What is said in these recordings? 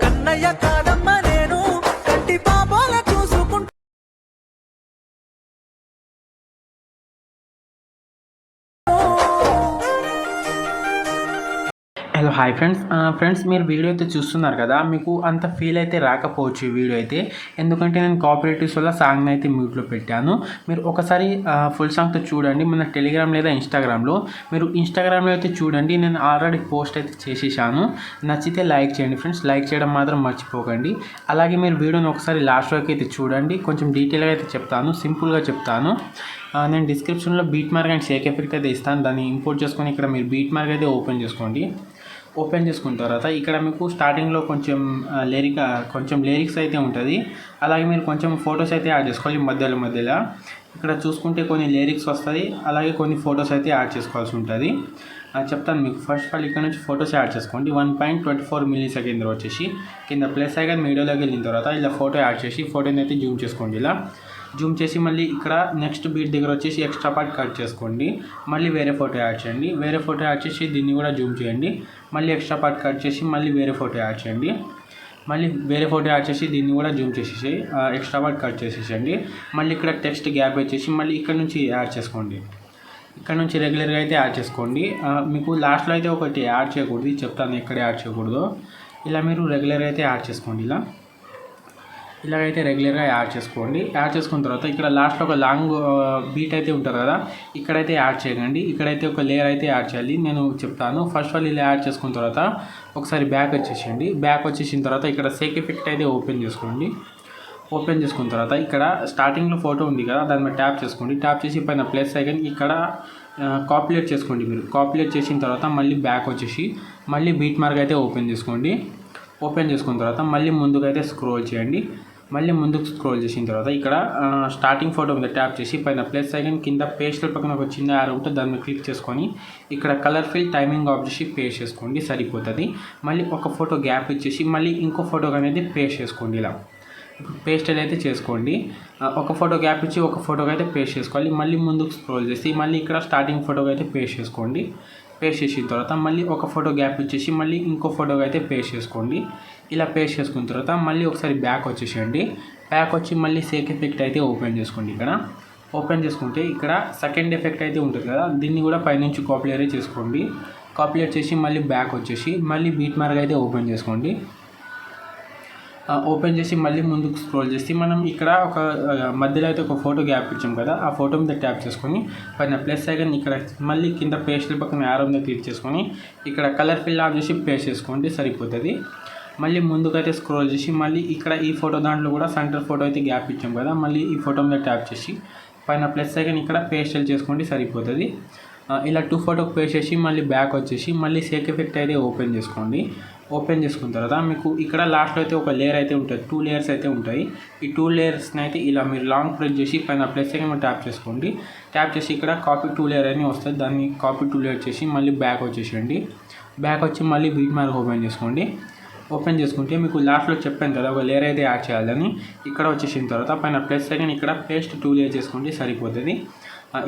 కన్నయ్య కాదమ్మ నేను కంటి పాపాల చూసుకుంటా. హలో హాయ్ ఫ్రెండ్స్ మీరు వీడియో అయితే చూస్తున్నారు కదా, మీకు అంత ఫీల్ అయితే రాకపోవచ్చు ఈ వీడియో అయితే, ఎందుకంటే నేను కోఆపరేటివ్స్ వల్ల సాంగ్ని అయితే మ్యూట్లో పెట్టాను. మీరు ఒకసారి ఫుల్ సాంగ్తో చూడండి మన టెలిగ్రామ్ లేదా ఇన్స్టాగ్రామ్లో. మీరు ఇన్స్టాగ్రామ్లో అయితే చూడండి, నేను ఆల్రెడీ పోస్ట్ అయితే చేసేసాను. నచ్చితే లైక్ చేయండి ఫ్రెండ్స్, లైక్ చేయడం మాత్రం మర్చిపోకండి. అలాగే మీరు వీడియోని ఒకసారి లాస్ట్ వరకు అయితే చూడండి, కొంచెం డీటెయిల్గా అయితే చెప్తాను, సింపుల్గా చెప్తాను. నేను డిస్క్రిప్షన్లో beat mark and Sheikh effect అయితే ఇస్తాను, దాన్ని ఇంపోర్ట్ చేసుకొని ఇక్కడ మీరు బీట్ మార్క్ అయితే ఓపెన్ చేసుకోండి. ఓపెన్ చేసుకున్న తర్వాత ఇక్కడ మీకు స్టార్టింగ్లో కొంచెం లిరిక్స్ అయితే ఉంటుంది. అలాగే మీరు కొంచెం ఫొటోస్ అయితే యాడ్ చేసుకోవాలి మధ్యలో. ఇక్కడ చూసుకుంటే కొన్ని లిరిక్స్ వస్తుంది, అలాగే కొన్ని ఫొటోస్ అయితే యాడ్ చేసుకోవాల్సి ఉంటుంది. చెప్తాను మీకు. ఫస్ట్ ఆఫ్ ఆల్ ఇక్కడ నుంచి ఫొటోస్ యాడ్ చేసుకోండి. 1.24 ms వచ్చేసి కింద ప్లస్ ఐకాన్ మీడియాలోకి వెళ్ళిన తర్వాత ఇలా ఫోటో యాడ్ చేసి ఫోటోని అయితే జూమ్ చేసుకోండి. ఇలా జూమ్ చేసి మళ్ళీ ఇక్కడ నెక్స్ట్ బీట్ దగ్గర వచ్చేసి ఎక్స్ట్రా పార్ట్ కట్ చేసుకోండి. మళ్ళీ వేరే ఫోటో యాడ్ చేయండి. వేరే ఫోటో యాడ్ చేసి దీన్ని కూడా జూమ్ చేయండి. మళ్ళీ ఎక్స్ట్రా పార్ట్ కట్ చేసి మళ్ళీ వేరే ఫోటో యాడ్ చేయండి. మళ్ళీ వేరే ఫోటో యాడ్ చేసి దీన్ని కూడా జూమ్ చేసేసి ఎక్స్ట్రా పార్ట్ కట్ చేసేసండి. మళ్ళీ ఇక్కడ టెక్స్ట్ గ్యాప్ వచ్చేసి మళ్ళీ ఇక్కడ నుంచి యాడ్ చేసుకోండి. ఇక్కడ నుంచి రెగ్యులర్గా అయితే యాడ్ చేసుకోండి. మీకు లాస్ట్లో అయితే ఒకటి యాడ్ చేయకూడదు, చెప్తాను ఎక్కడ యాడ్ చేయకూడదు. ఇలా మీరు రెగ్యులర్గా అయితే యాడ్ చేసుకోండి. ఇలాగైతే రెగ్యులర్గా యాడ్ చేసుకోండి. యాడ్ చేసుకున్న తర్వాత ఇక్కడ లాస్ట్లో ఒక లాంగ్ బీట్ అయితే ఉంటుంది కదా, ఇక్కడైతే యాడ్ చేయకండి. ఇక్కడైతే ఒక లేయర్ అయితే యాడ్ చేయాలి, నేను చెప్తాను. ఫస్ట్ ఆల్ ఇలా యాడ్ చేసుకున్న తర్వాత ఒకసారి బ్యాక్ వచ్చేసేయండి. బ్యాక్ వచ్చేసిన తర్వాత ఇక్కడ షేక్ ఎఫెక్ట్ అయితే ఓపెన్ చేసుకోండి. ఓపెన్ చేసుకున్న తర్వాత ఇక్కడ స్టార్టింగ్లో ఫోటో ఉంది కదా, దాని మీద ట్యాప్ చేసుకోండి. ట్యాప్ చేసి పైన ప్లస్ ఐకాన్ ఇక్కడ కాపీలేట్ చేసుకోండి. మీరు కాపీలేట్ చేసిన తర్వాత మళ్ళీ బ్యాక్ వచ్చేసి మళ్ళీ బీట్ మార్క్ అయితే ఓపెన్ చేసుకోండి. ఓపెన్ చేసుకున్న తర్వాత మళ్ళీ ముందుకైతే స్క్రోల్ చేయండి. మళ్ళీ ముందుకు స్క్రోల్ చేసిన తర్వాత ఇక్కడ స్టార్టింగ్ ఫోటో మీద ట్యాప్ చేసి పైన ప్లస్ ఐకాన్ కింద పేస్ట్ల పక్కన ఒక చిన్న యారో ఉంటే దాని మీద క్లిక్ చేసుకొని ఇక్కడ కలర్ ఫిల్ టైమింగ్ ఆఫ్ చేసి పేస్ట్ చేసుకోండి, సరిపోతుంది. మళ్ళీ ఒక ఫోటో గ్యాప్ ఇచ్చేసి మళ్ళీ ఇంకో ఫోటో అనేది పేస్ట్ చేసుకోండి. ఇలా పేస్ట్ అయితే చేసుకోండి. ఒక ఫోటో గ్యాప్ ఇచ్చి ఒక ఫోటోకి అయితే పేస్ట్ చేసుకోవాలి. మళ్ళీ ముందుకు స్క్రోల్ చేసి మళ్ళీ ఇక్కడ స్టార్టింగ్ ఫోటోకి అయితే పేస్ట్ చేసుకోండి. పేస్ట్ చేసిన తర్వాత మళ్ళీ ఒక ఫోటో గ్యాప్ ఇచ్చేసి మళ్ళీ ఇంకో ఫోటోకి అయితే పేస్ట్ చేసుకోండి. ఇలా పేస్ట్ చేసుకున్న తర్వాత మళ్ళీ ఒకసారి బ్యాక్ వచ్చేసేయండి. బ్యాక్ వచ్చి మళ్ళీ షేక్ ఎఫెక్ట్ అయితే ఓపెన్ చేసుకోండి. ఇక్కడ ఓపెన్ చేసుకుంటే ఇక్కడ సెకండ్ ఎఫెక్ట్ అయితే ఉంటుంది కదా, దీన్ని కూడా పైనుంచి కాపీలేట్ చేసుకోండి. కాపీలేట్ చేసి మళ్ళీ బ్యాక్ వచ్చేసి మళ్ళీ బీట్ మార్క్ అయితే ఓపెన్ చేసుకోండి. ఓపెన్ చేసి మళ్ళీ ముందుకు స్క్రోల్ చేసి మనం ఇక్కడ ఒక మధ్యలో అయితే ఒక ఫోటో గ్యాప్ ఇచ్చాం కదా, ఆ ఫోటో మీద ట్యాప్ చేసుకొని పైన ప్లస్ ఐకాన్ ఇక్కడ మళ్ళీ కింద పేస్ట్ల పక్కన యారో మీద క్లిక్ చేసుకొని ఇక్కడ కలర్ ఫిల్ ఆఫ్ చేసి పేస్ట్ చేసుకోండి, సరిపోతుంది. మళ్ళీ ముందుకైతే స్క్రోల్ చేసి మళ్ళీ ఇక్కడ ఈ ఫోటో దాంట్లో కూడా సెంటర్ ఫోటో అయితే గ్యాప్ ఇచ్చాం కదా, మళ్ళీ ఈ ఫోటో మీద ట్యాప్ చేసి పైన ప్లస్ ఐకాన్ ఇక్కడ పేస్టల్ చేసుకోండి, సరిపోతుంది. ఇలా 2 ఫోటోకి పేస్ట్ చేసి మళ్ళీ బ్యాక్ వచ్చేసి మళ్ళీ షేక్ ఎఫెక్ట్ అయితే ఓపెన్ చేసుకోండి. ఓపెన్ చేసుకున్న తర్వాత మీకు ఇక్కడ లాస్ట్లో అయితే ఒక లేయర్ అయితే ఉంటుంది, 2 లేయర్స్ అయితే ఉంటాయి. ఈ 2 లేయర్స్ని అయితే ఇలా మీరు లాంగ్ ప్రెస్ చేసి పైన ప్లస్ ఐకాన్ ట్యాప్ చేసుకోండి. ట్యాప్ చేసి ఇక్కడ కాపీ 2 లేయర్ అని వస్తుంది, దాన్ని కాపీ 2 లేయర్ చేసి మళ్ళీ బ్యాక్ వచ్చేసేయండి. బ్యాక్ వచ్చి మళ్ళీ బీట్ మార్క్ ఓపెన్ చేసుకోండి. ఓపెన్ చేసుకుంటే మీకు లాస్ట్లో చెప్పాను కదా ఒక లేయర్ అయితే యాడ్ చేయాలని, ఇక్కడ వచ్చేసిన తర్వాత పైన ప్లస్ ఐకాన్ ఇక్కడ పేస్ట్ 2 లేయర్ చేసుకోండి, సరిపోతుంది.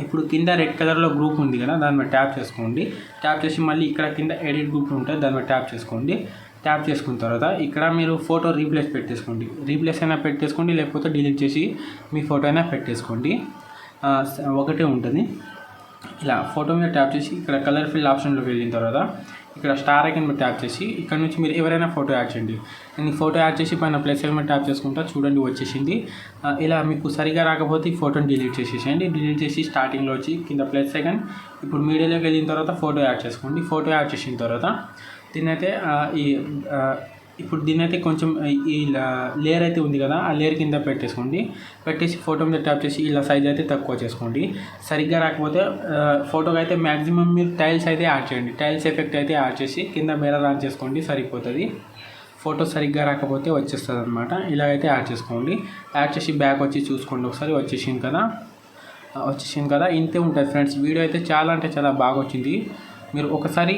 ఇప్పుడు కింద రెడ్ కలర్లో గ్రూప్ ఉంది కదా, దాని మీద ట్యాప్ చేసుకోండి. ట్యాప్ చేసి మళ్ళీ ఇక్కడ కింద ఎడిట్ గ్రూప్ ఉంటుంది, దాని మీద ట్యాప్ చేసుకోండి. ట్యాప్ చేసుకున్న తర్వాత ఇక్కడ మీరు ఫోటో రీప్లేస్ పెట్టేసుకోండి. రీప్లేస్ అయినా పెట్టేసుకోండి, లేకపోతే డిలీట్ చేసి మీ ఫోటో అయినా పెట్టేసుకోండి, ఒకటే ఉంటుంది. ఇలా ఫోటో మీద ట్యాప్ చేసి ఇక్కడ కలర్ ఫిల్ ఆప్షన్లోకి వెళ్ళిన తర్వాత ఇక్కడ స్టార్ ఐకాన్ మీద ట్యాప్ చేసి ఇక్కడ నుంచి మీరు ఎవరైనా ఫోటో యాడ్ చేయండి. నేను ఫోటో యాడ్ చేసి పైన ప్లస్ ఐకాన్ మీద ట్యాప్ చేసుకుంటా, చూడండి వచ్చేసింది. ఇలా మీకు సరిగా రాకపోతే ఈ ఫోటోని డిలీట్ చేసేసేయండి. డిలీట్ చేసి స్టార్టింగ్లో వచ్చి కింద ప్లస్ ఐకాన్ ఇప్పుడు మీడియాలోకి వెళ్ళిన తర్వాత ఫోటో యాడ్ చేసుకోండి. ఫోటో యాడ్ చేసిన తర్వాత దీన్నైతే కొంచెం ఈ లేయర్ అయితే ఉంది కదా, ఆ లేయర్ కింద పెట్టేసుకోండి. పెట్టేసి ఫోటో మీద ట్యాప్ చేసి ఇలా సైజ్ అయితే తక్కువ చేసుకోండి. సరిగ్గా రాకపోతే ఫోటోకి అయితే మ్యాక్సిమం మీరు టైల్స్ అయితే యాడ్ చేయండి. టైల్స్ ఎఫెక్ట్ అయితే యాడ్ చేసి కింద మిర్రర్ ఆన్ చేసుకోండి, సరిపోతుంది. ఫోటో సరిగ్గా రాకపోతే వచ్చేస్తుంది అనమాట. ఇలాగైతే యాడ్ చేసుకోండి. యాడ్ చేసి బ్యాక్ వచ్చి చూసుకోండి ఒకసారి, వచ్చేసింది కదా. ఇంతే ఉంటుంది ఫ్రెండ్స్. వీడియో అయితే చాలా అంటే చాలా బాగా వచ్చింది. మీరు ఒకసారి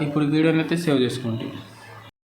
ఇప్పుడు వీడియోని అయితే సేవ్ చేసుకోండి.